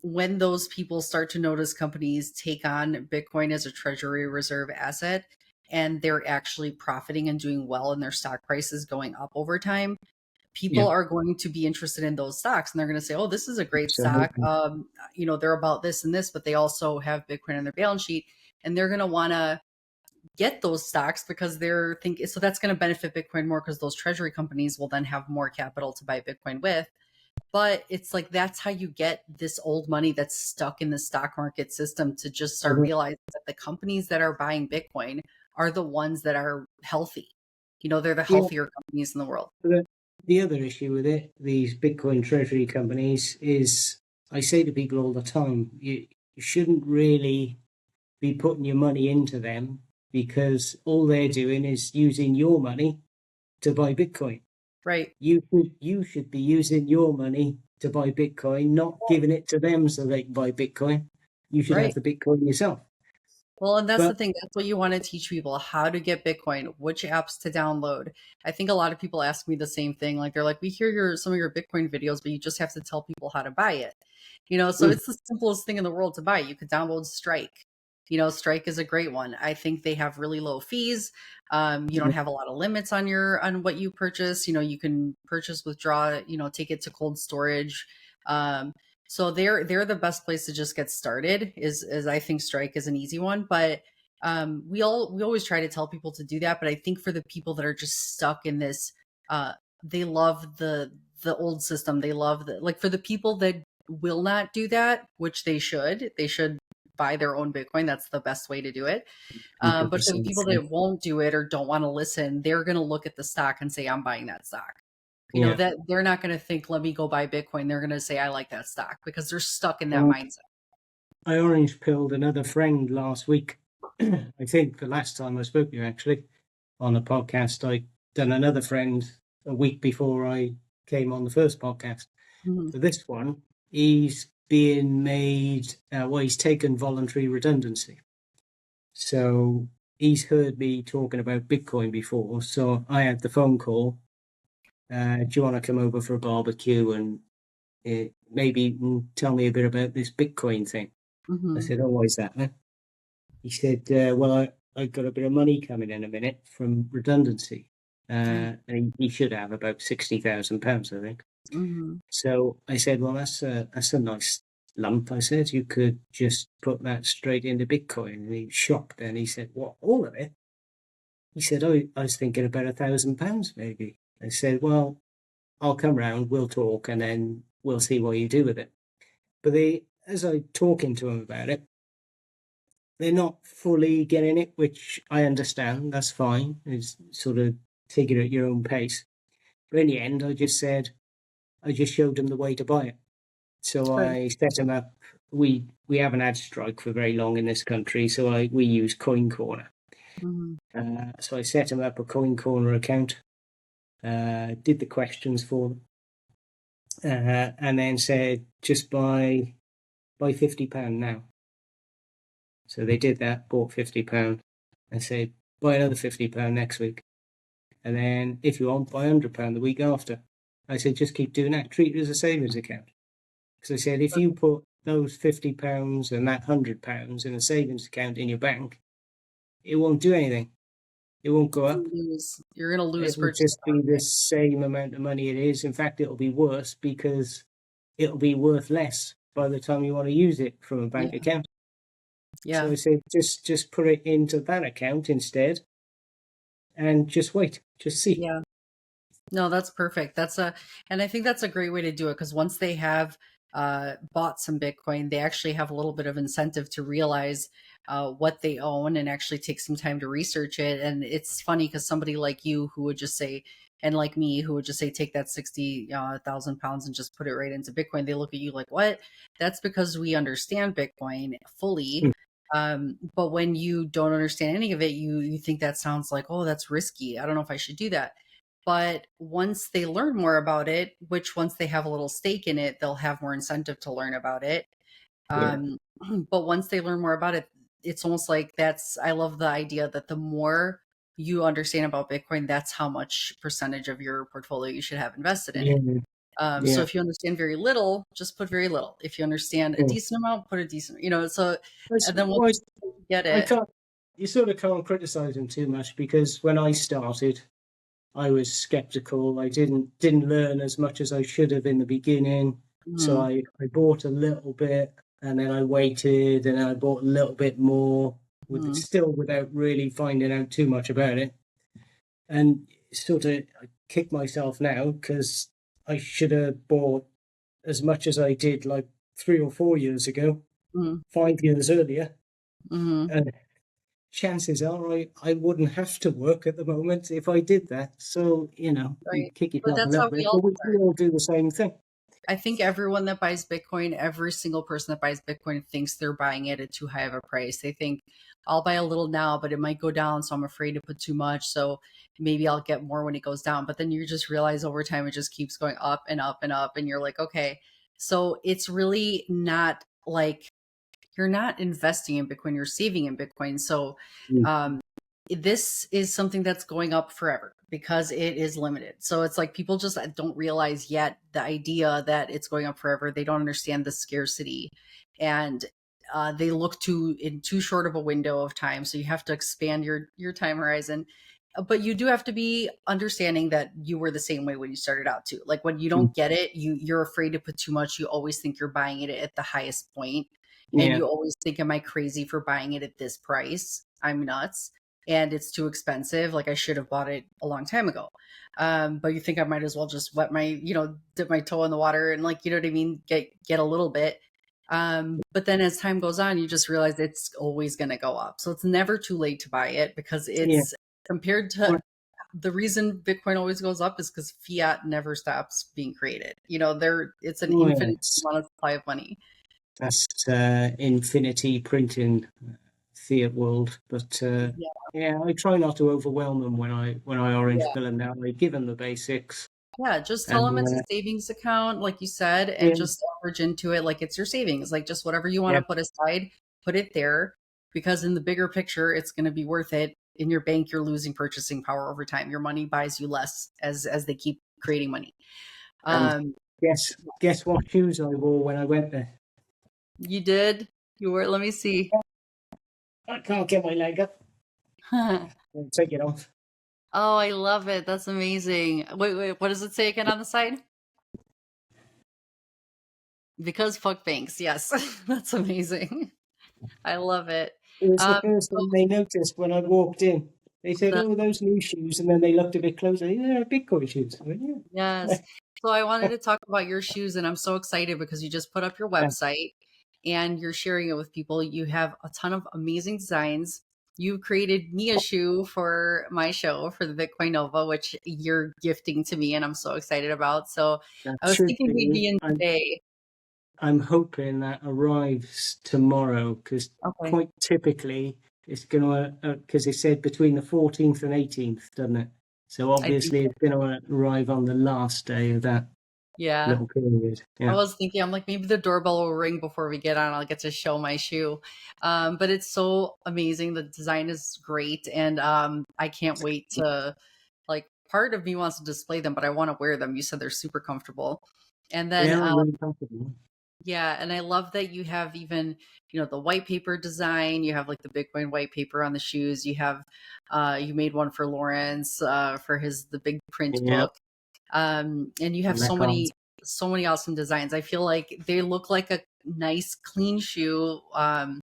when those people start to notice companies take on Bitcoin as a treasury reserve asset and they're actually profiting and doing well and their stock price is going up over time, people yeah, are going to be interested in those stocks and they're going to say, oh, this is a great stock. absolutely. They're about this and this, but they also have Bitcoin on their balance sheet and they're going to want to get those stocks because they're thinking, so that's going to benefit Bitcoin more because those treasury companies will then have more capital to buy Bitcoin with. But it's like that's how you get this old money that's stuck in the stock market system to just start Mhm. realizing that the companies that are buying Bitcoin are the ones that are healthy. They're the Yeah, healthier companies in the world. the, the other issue with it, these Bitcoin treasury companies, is I say to people all the time, you shouldn't really be putting your money into them because all they're doing is using your money to buy Bitcoin. Right. You should be using your money to buy Bitcoin, not giving it to them so they can buy Bitcoin. You should have Right. the Bitcoin yourself. Well, and that's the But thing. That's what you want to teach people, how to get Bitcoin, which apps to download. I think a lot of people ask me the same thing. Like they're like, we hear some of your Bitcoin videos, but you just have to tell people how to buy it. So mm, it's the simplest thing in the world to buy. You could download Strike. Strike is a great one. I think they have really low fees. You don't have a lot of limits on what you purchase. You can purchase, withdraw, take it to cold storage. Um, so they're the best place to just get started. Is I think Strike is an easy one, but we always try to tell people to do that. But I think for the people that are just stuck in this, they love the old system. They love like for the people that will not do that, which they should buy their own Bitcoin. That's the best way to do it. But for the 100%. people that won't do it or don't want to listen, they're going to look at the stock and say, I'm buying that stock. Yeah. That they're not going to think, let me go buy Bitcoin. They're going to say, I like that stock because they're stuck in that Well, mindset. I orange pilled another friend last week. I think the last time I spoke to you actually on a podcast, I done another friend a week before I came on the first podcast. Mhm. For this one, he's being made, he's taken voluntary redundancy. So he's heard me talking about Bitcoin before. So I had the phone call. Do you want to come over for a barbecue and maybe tell me a bit about this Bitcoin thing? I Mhm. said, oh, why is that, man? He said, well, I've got a bit of money coming in a minute from redundancy. Yeah. And he should have about £60,000, I think. Mhm. So I said, well, that's a nice lump. I said, you could just put that straight into Bitcoin. And he was shocked. And he said, what, all of it? He said, oh, I was thinking about £1,000 maybe. I said, well, I'll come round, we'll talk, and then we'll see what you do with it. But as I talking to him about it, they're not fully getting it, which I understand. That's fine. It's sort of take it at your own pace. But in the end, I just showed them the way to buy it. So Good. I set them up. We haven't had strike for very long in this country, so we use Coin Corner. Mhm. So I set them up a Coin Corner account, did the questions for them, and then said just buy £50 now. So they did that, bought £50. I said buy another £50 next week, and then if you want, buy £100 the week after. I said just keep doing that. Treat it as a savings account. Because I said if you put those £50 and that £100 in a savings account in your bank, it won't do anything. It won't go up. You're gonna lose It will purchase just be power. the same amount of money it is. In fact, it'll be worse because it'll be worth less by the time you want to use it from a bank Yeah. account. So Yeah. I said just put it into that account instead and just wait, just see. Yeah. No, that's perfect. And I think that's a great way to do it because once they have bought some Bitcoin, they actually have a little bit of incentive to realize what they own and actually take some time to research it. And it's funny because somebody like you who would just say, and like me who would just say, take that 60,000 pounds and just put it right into Bitcoin. They look at you like, what? That's because we understand Bitcoin fully. Mm. But when you don't understand any of it, you think that sounds like, oh, that's risky. I don't know if I should do that. But once they learn more about it, which once they have a little stake in it, they'll have more incentive to learn about it. Yeah. Um, but once they learn more about it, it's almost like I love the idea that the more you understand about Bitcoin, that's how much percentage of your portfolio you should have invested in it. Yeah. So Yeah. if you understand very little, just put very little. If you understand a Mm. decent amount, put a decent, so, That's and then once why you get I it, can't. You sort of can't criticize him too much because when I started, I was skeptical. I didn't learn as much as I should have in the beginning. So mm, I bought a little bit and then I waited and I bought a little bit more. Mm, still without really finding out too much about it. And sort of I kick myself now because I should have bought as much as I did like 3 or 4 years ago, mm, 5 years earlier. mm. And chances are I wouldn't have to work at the moment if I did that. So, you Right. kick But yourself a that's little how we bit, all but we start. all do the same thing. I think everyone that buys Bitcoin, every single person that buys Bitcoin thinks they're buying it at too high of a price. They think I'll buy a little now, but it might go down, so I'm afraid to put too much. So maybe I'll get more when it goes down. But then you just realize over time it just keeps going up and up and up, and you're like, okay. So it's really not like you're not investing in Bitcoin, you're saving in Bitcoin. So Mm. um, this is something that's going up forever because it is limited. So it's like people just don't realize yet the idea that it's going up forever. They don't understand the scarcity, and they look to in too short of a window of time. So you have to expand your time horizon. But you do have to be understanding that you were the same way when you started out too. Like when you Mm. don't get it, you're afraid to put too much. You always think you're buying it at the highest point, and Yeah. you always think, am I crazy for buying it at this price? I'm nuts and it's too expensive. Like I should have bought it a long time ago. But you think I might as well just wet my, dip my toe in the water and like, you know what I mean? Get a little bit. But then as time goes on, you just realize it's always going to go up. So it's never too late to buy it because Yeah. it's compared to Well, the reason Bitcoin always goes up is because fiat never stops being created. It's an well, infinite amount of supply of money. that's infinity printing fiat world. But Yeah. yeah, I try not to overwhelm them when I orange Yeah. pill them now. I give them the basics, Yeah, just tell them it's a and savings account, like you said, and yeah, just average into it like it's your savings. Like just whatever you want yeah, to put aside, put it there because in the bigger picture, it's going to be worth it. In your bank, you're losing purchasing power over time. Your money buys you less as they keep creating money. and Um, guess what shoes I wore when I went there? you did. You were. Let me see. I can't get my leg up. Oh, I'll take it off. I love it. That's amazing. Wait. What does it say again on the side? Because fuck banks. Yes, that's amazing. I love it. It was the Um, first thing they noticed when I walked in. They said, the "Oh, those new shoes," and then they looked a bit closer. They're Bitcoin shoes. I went, Yes. So I wanted to talk about your shoes, and I'm so excited because you just put up your yeah. website and you're sharing it with people. You have a ton of amazing designs. You created me a shoe for my show for the Bitcoin Nova, which you're gifting to me, and I'm so excited about. So That I was should thinking we'd be. be in I'm today. I'm hoping that arrives tomorrow because Okay. quite typically it's going to because it said between the 14th and 18th, doesn't it? So I think, obviously it's going to arrive on the last day of that yeah. little period. I Yeah. was thinking, I'm like, maybe the doorbell will ring before we get on. I'll get to show my shoe. But it's so amazing. The design is great. And I can't wait to, like, part of me wants to display them, but I want to wear them. You said they're super comfortable. And They then, are really comfortable. yeah, and I love that you have even, the white paper design. You have like the Bitcoin white paper on the shoes. You made one for Lawrence for the big print Yeah. book, and you The have Leopard. so many awesome designs. I feel like they look like a nice clean shoe. Some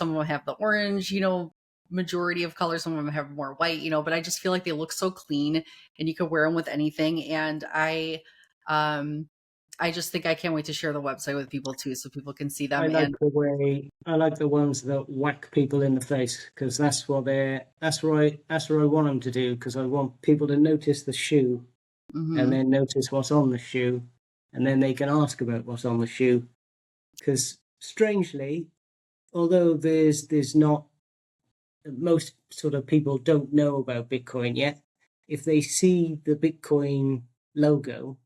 of them have the orange, majority of colors. Some of them have more white, but I just feel like they look so clean and you could wear them with anything. And um I just think I can't wait to share the website with people too so people can see them. And I like the ones that whack people in the face because that's what I want them to do because I want people to notice the shoe and mhm, then notice what's on the shoe and then they can ask about what's on the shoe because strangely, although there's not most sort of people don't know about Bitcoin yet, if they see the Bitcoin logo,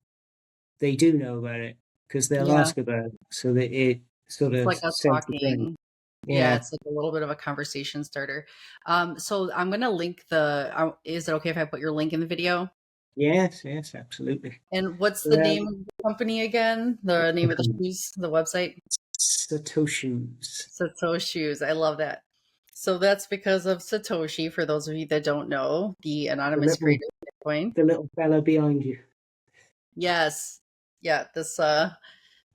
they do know about it because they'll yeah, ask about it. So that it sort it's of like a sends the brain. talking. Yeah, Yeah. it's like a little bit of a conversation starter. So I'm gonna link is it okay if I put your link in the video? Yes. Yes. Absolutely. And what's the Well, name of the company again? The name of the shoes, the website? Satoshis. Satoshi's. I love that. So that's because of Satoshi, for those of you that don't know, the The anonymous little creator of Bitcoin. the little fella behind you. Yes. Yeah, this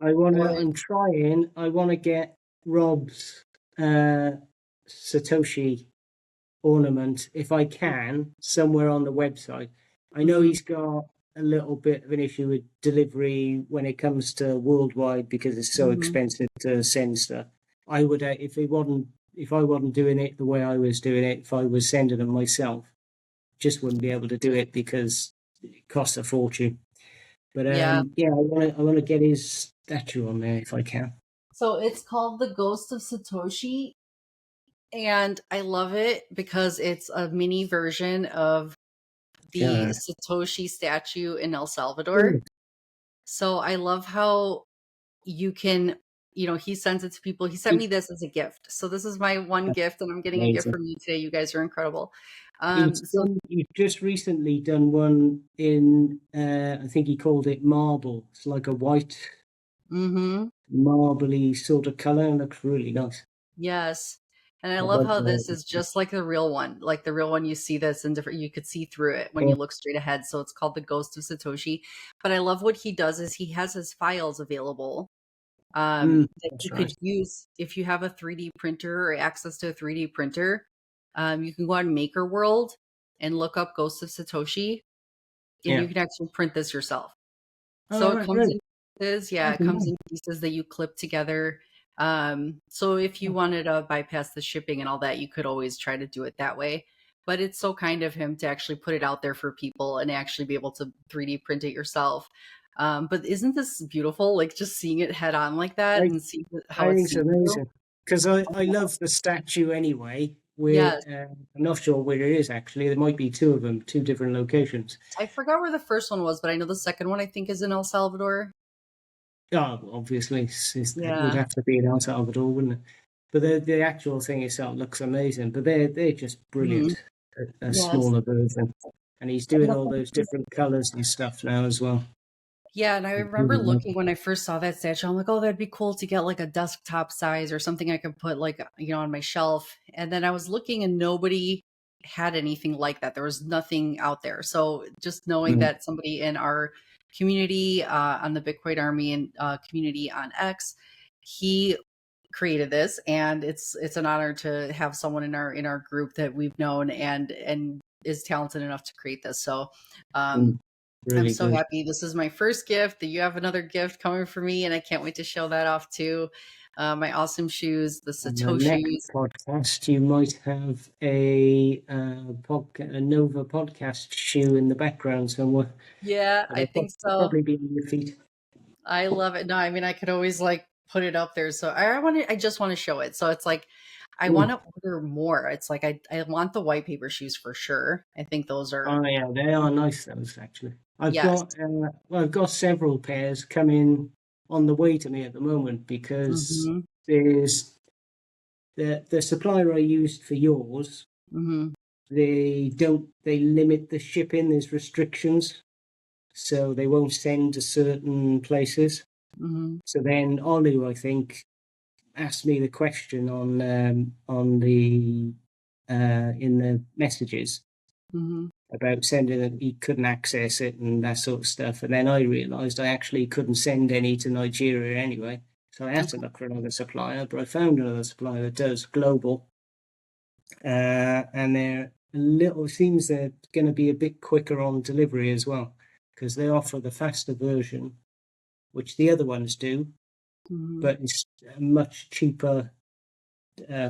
I wanna. orange. I'm trying. I wanna get Rob's uh Satoshi ornament if I can somewhere on the website. I know Hmm. he's got a little bit of an issue with delivery when it comes to worldwide because it's so Hmm. expensive to send stuff. I would if I wasn't doing it the way I was doing it, if I was sending them myself, just wouldn't be able to do it because it costs a fortune. But Yeah. yeah, I want to get his statue on there if I can. So it's called the Ghost of Satoshi, and I love it because it's a mini version of the Yeah. Satoshi statue in El Salvador. Mm, So I love how you can, he sends it to people. He sent he- me this as a gift. So this is my one That's gift, and I'm getting a gift amazing. from you today. You guys are incredible. He's So, done. He's just recently done one in. I think he called it marble. It's like a white, hmm, marbly sort of color, and looks really nice. yes. And I I love like how this the. is just like the real one. Like the real one, you see this in different, you could see through it when you Oh, look straight ahead. So it's called the Ghost of Satoshi. But I love what he does is he has his files available that that's you could right. use if you have a 3D printer or access to a 3D printer. You can go on Maker World and look up Ghost of Satoshi, and you Yeah. can actually print this yourself. So Oh, it right, comes really? in pieces. Yeah, That's it comes nice. in pieces that you clip together. So if you wanted to bypass the shipping and all that, you could always try to do it that way. But it's so kind of him to actually put it out there for people and actually be able to 3D print it yourself. But isn't this beautiful? Like just seeing it head on like that I and see how I think it's it's see through. amazing because I love the statue anyway. Where Yes. I'm not sure where it is actually. There might be two of them, two different locations. I forgot where the first one was, but I know the second one I think is in El Salvador. Oh, obviously, it would Yeah. have to be in El Salvador, wouldn't it? But the actual thing itself looks amazing. But they're just Mhm. brilliant. A Yes. smaller version, and he's And doing the all those different colours and stuff now as well. Yeah, and I I remember really love looking when I first saw that statue. I'm like, oh, that'd be cool to get like a desktop size or something I could put like, on my shelf. And then I was looking and nobody had anything like that. There was nothing out there. So just knowing it. that somebody in our community, on the Bitcoin Army and community on X, he created this, and it's an honor to have someone in our group that we've known and is talented enough to create this. So, um, Mm, I'm really so good. happy. This is my first gift. That you have another gift coming for me, and I can't wait to show that off too. My awesome shoes, the On the next Satoshis. podcast, you might have a Nova podcast shoe in the background somewhere. Yeah, I It'll think so. probably be on your feet. I love it. No, I mean I could always like put it up there. So I want to. I just want to show it. So it's like I want Mm. to order more. It's like I want the white paper shoes for sure. I think those are Oh yeah, they are nice those actually. yes. I've got several pairs coming on the way to me at the moment because Mm-hmm. there's the supplier I used for yours. Mm-hmm. They limit the shipping. There's restrictions, so they won't send to certain places. Mm-hmm. So then Olu, I think, asked me the question on the in the messages Mm-hmm. about sending it, he couldn't access it and that sort of stuff. And then I realized I actually couldn't send any to Nigeria anyway. So I had to look for another supplier, but I found another supplier that does global. And they're a little, seems they're going to be a bit quicker on delivery as well, because they offer the faster version, which the other ones do, Mm-hmm. but it's a much cheaper,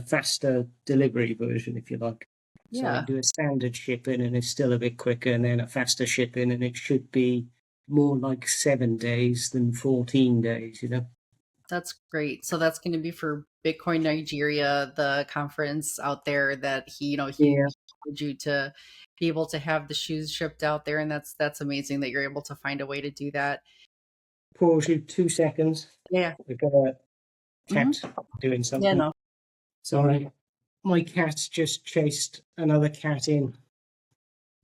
faster delivery version, if you like. So I can Yeah. do a standard shipping and it's still a bit quicker, and then a faster shipping, and it should be more like 7 days than 14 days, you know? That's great. So that's going to be for Bitcoin Nigeria, the conference out there that he Yeah, wanted you to be able to have the shoes shipped out there, and that's amazing that you're able to find a way to do that. pause you 2 seconds. Yeah. We've got a Hmm. cat doing Yeah. something. No. Sorry. My cat's just chased another cat in,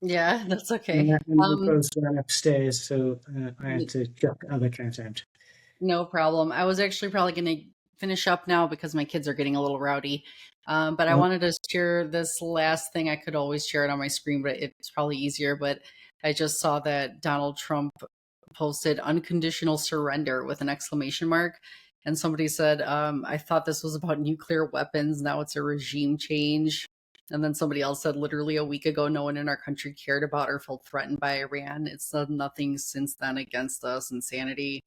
Yeah, that's okay. and they both ran upstairs, so I had to chuck the other cat out. No problem. I was actually probably going to finish up now because my kids are getting a little rowdy. But I Oh, wanted to share this last thing. I could always share it on my screen, but it's probably easier. But I just saw that Donald Trump posted unconditional surrender with an exclamation mark. And somebody said, I thought this was about nuclear weapons. Now it's a regime change. And then somebody else said, literally a week ago, no one in our country cared about or felt threatened by Iran. It's done nothing since then against us. Insanity.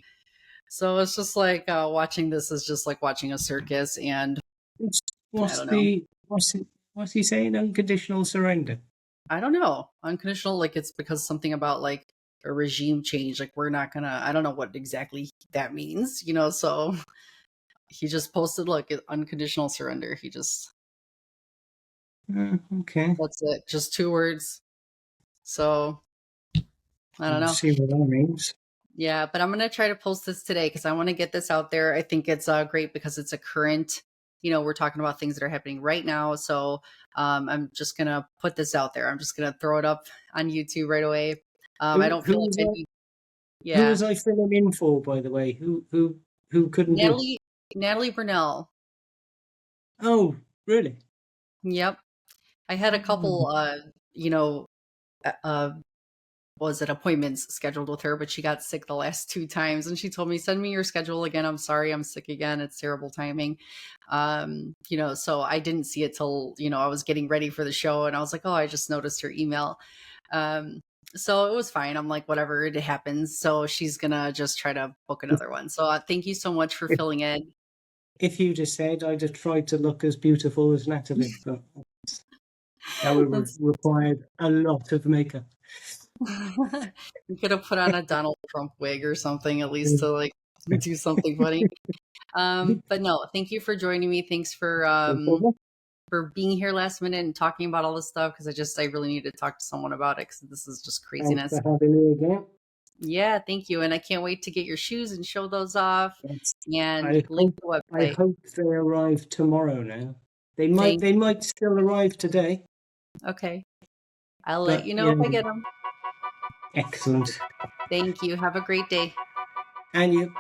So it's just like watching this is just like watching a circus. And I What's don't know. the what's he saying? Unconditional surrender. I don't know. Unconditional, like it's because something about like a regime change. Like we're not gonna, I don't know what exactly that means, so he just posted, look, unconditional surrender. He just, Okay. that's it. Just 2 words. So I don't We'll know. see what that means. Yeah, but I'm going to try to post this today because I want to get this out there. I think it's great because it's a current, we're talking about things that are happening right now. So I'm just going to put this out there. I'm just going to throw it up on YouTube right away. I don't Who feel like was I I? need, Who yeah. was I filling in for, by the way? Who couldn't do it? Natalie Burnell. Oh, really? Yep. I had a couple, uh, was it appointments scheduled with her, but she got sick the last 2 times and she told me, send me your schedule again. I'm sorry, I'm sick again. It's terrible timing. So I didn't see it till, I was getting ready for the show and I was like, oh, I just noticed her email. So it was fine. I'm like, whatever, it happens. So she's gonna just try to book another one. So thank you so much for If, filling in. if you just said I'd have tried to look as beautiful as Natalie, but that would That's require a lot of makeup. we could have put on a Donald Trump wig or something at least to like do something funny. But no, thank you for joining me. Thanks No problem. for being here last minute and talking about all this stuff because I really need to talk to someone about it because this is just Thanks craziness. for having me again. Yeah, thank you, and I can't wait to get your shoes and show those off Yes. and I link hope the I website. hope they arrive tomorrow now. Thank. They might still arrive today, Okay, I'll let but you know if I get them. excellent. Thank you. Have a great day. And you.